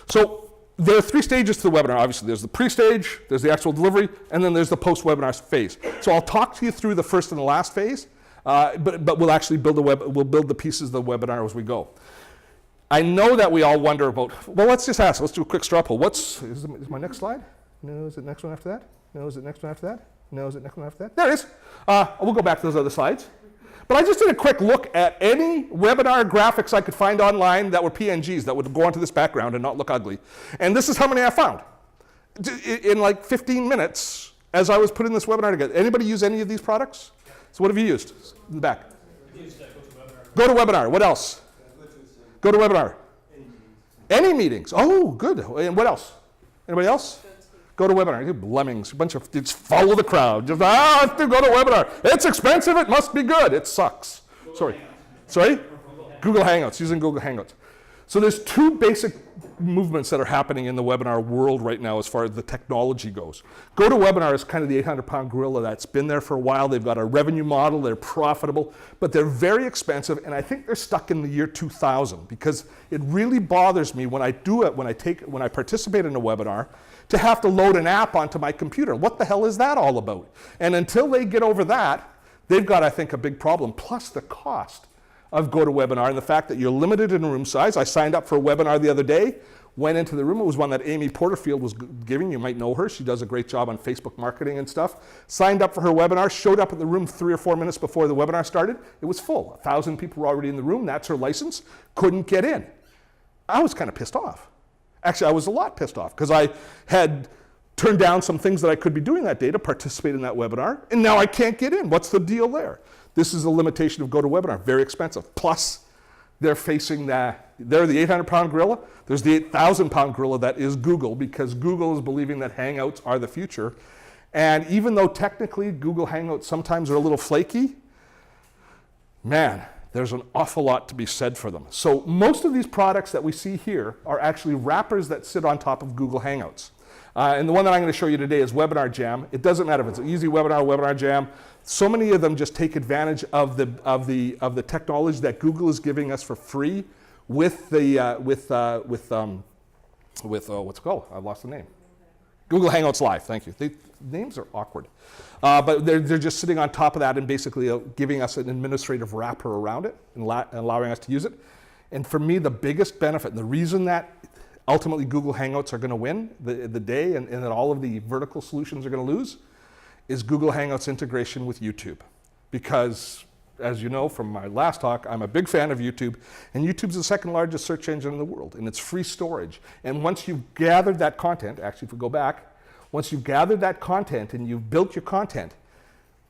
So there are 3 stages to the webinar. Obviously, there's the pre-stage, there's the actual delivery, and then there's the post-webinar phase. So I'll talk to you through the first and the last phase, but we'll actually build the pieces of the webinar as we go. I know that we all wonder about, well, let's just ask. Let's do a quick straw poll. Is my next slide? No, is it next one after that? No, is it next one after that? No, is it next one after that? There it is. We'll go back to those other slides. But I just did a quick look at any webinar graphics I could find online that were PNGs that would go onto this background and not look ugly. And this is how many I found. In like 15 minutes, as I was putting this webinar together. Anybody use any of these products? So what have you used? In the back. GoToWebinar. What else? GoToWebinar. Any meetings. Oh, good. And what else? Anybody else? GoToWebinar. Lemmings. A bunch of, just follow the crowd. Just, let's do GoToWebinar. It's expensive. It must be good. It sucks. Sorry. Google Hangouts. Using Google Hangouts. So there's 2 basic movements that are happening in the webinar world right now as far as the technology goes. GoToWebinar is kind of the 800-pound gorilla that's been there for a while. They've got a revenue model, they're profitable, but they're very expensive, and I think they're stuck in the year 2000 because it really bothers me when I do it, when I participate in a webinar, to have to load an app onto my computer. What the hell is that all about? And until they get over that, they've got, I think, a big problem, plus the cost of GoToWebinar and the fact that you're limited in room size. I signed up for a webinar the other day, went into the room. It was one that Amy Porterfield was giving. You might know her. She does a great job on Facebook marketing and stuff. Signed up for her webinar, showed up at the room 3 or 4 minutes before the webinar started. It was full. 1,000 people were already in the room. That's her license. Couldn't get in. I was kind of pissed off. Actually, I was a lot pissed off because I had turned down some things that I could be doing that day to participate in that webinar, and now I can't get in. What's the deal there? This is a limitation of GoToWebinar, very expensive. Plus, they're the 800-pound gorilla. There's the 8,000-pound gorilla that is Google, because Google is believing that Hangouts are the future. And even though technically Google Hangouts sometimes are a little flaky, man, there's an awful lot to be said for them. So most of these products that we see here are actually wrappers that sit on top of Google Hangouts. And the one that I'm going to show you today is Webinar Jam. It doesn't matter if it's an easy webinar, Webinar Jam. So many of them just take advantage of the technology that Google is giving us for free with what's it called? I've lost the name. Google Hangouts Live. Thank you. Names are awkward, but they're just sitting on top of that and basically giving us an administrative wrapper around it and allowing us to use it. And for me, the biggest benefit and the reason that ultimately Google Hangouts are going to win the day and that all of the vertical solutions are going to lose is Google Hangouts integration with YouTube. Because, as you know from my last talk, I'm a big fan of YouTube, and YouTube's the 2nd largest search engine in the world, and it's free storage. And once you've gathered that content, actually if we go back, once you've gathered that content and you've built your content,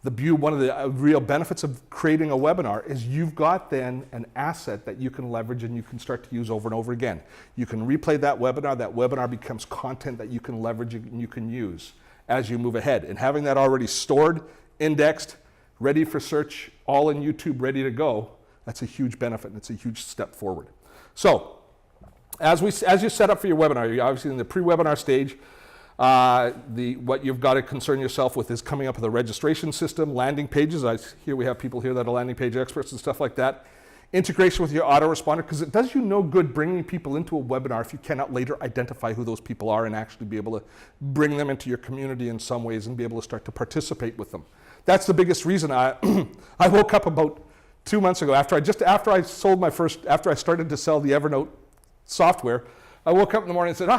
one of the real benefits of creating a webinar is you've got then an asset that you can leverage and you can start to use over and over again. You can replay that webinar becomes content that you can leverage and you can use as you move ahead. And having that already stored, indexed, ready for search, all in YouTube, ready to go, that's a huge benefit and it's a huge step forward. So, as you set up for your webinar, you're obviously in the pre-webinar stage. What you've got to concern yourself with is coming up with a registration system, landing pages. We have people here that are landing page experts and stuff like that. Integration with your autoresponder, because it does you no good bringing people into a webinar if you cannot later identify who those people are and actually be able to bring them into your community in some ways and be able to start to participate with them. That's the biggest reason I woke up about 2 months ago after I started to sell the Evernote software. I woke up in the morning and said,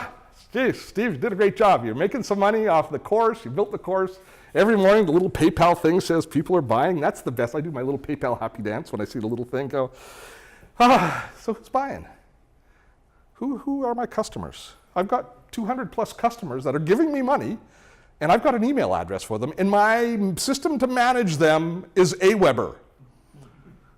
Steve, you did a great job. You're making some money off the course. You built the course. Every morning, the little PayPal thing says people are buying. That's the best. I do my little PayPal happy dance when I see the little thing go, so who's buying? Who are my customers? I've got 200 plus customers that are giving me money, and I've got an email address for them, and my system to manage them is Aweber.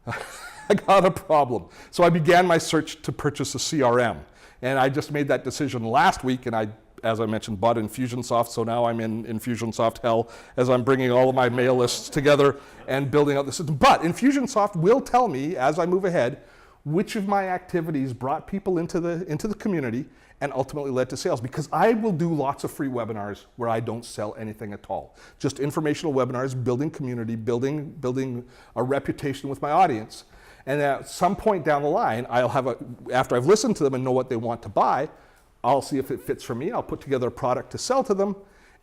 I got a problem. So I began my search to purchase a CRM. And I just made that decision last week, and I, as I mentioned, bought Infusionsoft, so now I'm in Infusionsoft hell as I'm bringing all of my mail lists together and building out the system. But Infusionsoft will tell me, as I move ahead, which of my activities brought people into the community and ultimately led to sales, because I will do lots of free webinars where I don't sell anything at all. Just informational webinars, building community, building a reputation with my audience. And at some point down the line, after I've listened to them and know what they want to buy, I'll see if it fits for me. I'll put together a product to sell to them.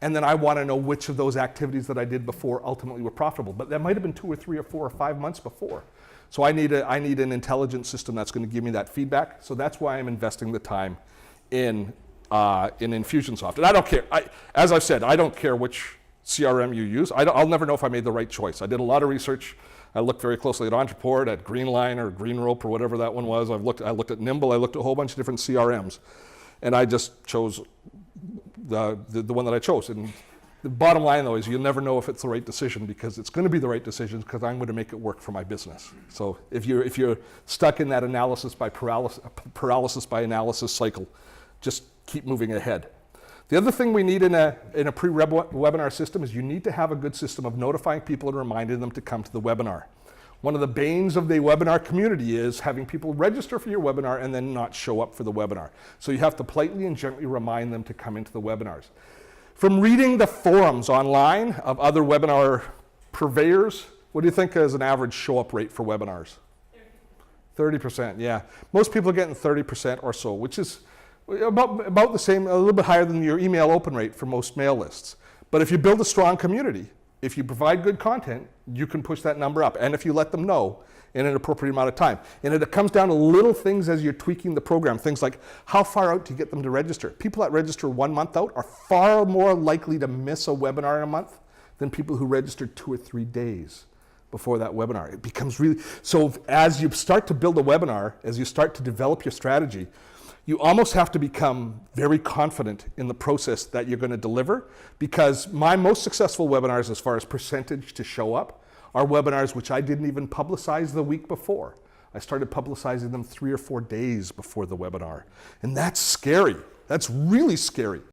And then I want to know which of those activities that I did before ultimately were profitable. But that might have been 2 or 3 or 4 or 5 months before. So I need an intelligent system that's going to give me that feedback. So that's why I'm investing the time in Infusionsoft. And I don't care. As I've said, I don't care which CRM you use. I'll never know if I made the right choice. I did a lot of research. I looked very closely at Entreport, at Greenline or Greenrope or whatever that one was. I looked at Nimble. I looked at a whole bunch of different CRMs. And I just chose the one that I chose. And the bottom line, though, is you'll never know if it's the right decision, because it's going to be the right decision because I'm going to make it work for my business. So if you're stuck in that paralysis by analysis cycle, just keep moving ahead. The other thing we need in a pre-webinar system is you need to have a good system of notifying people and reminding them to come to the webinar. One of the banes of the webinar community is having people register for your webinar and then not show up for the webinar. So you have to politely and gently remind them to come into the webinars. From reading the forums online of other webinar purveyors, what do you think is an average show-up rate for webinars? 30%, yeah. Most people are getting 30% or so, which is about the same, a little bit higher than your email open rate for most mail lists. But if you build a strong community, if you provide good content, you can push that number up. And if you let them know in an appropriate amount of time. And it comes down to little things as you're tweaking the program, things like how far out to get them to register. People that register 1 month out are far more likely to miss a webinar in a month than people who register 2 or 3 days before that webinar. It becomes really, so as you start to build a webinar, as you start to develop your strategy, you almost have to become very confident in the process that you're going to deliver, because my most successful webinars as far as percentage to show up are webinars which I didn't even publicize the week before. I started publicizing them 3 or 4 days before the webinar. And that's scary. That's really scary.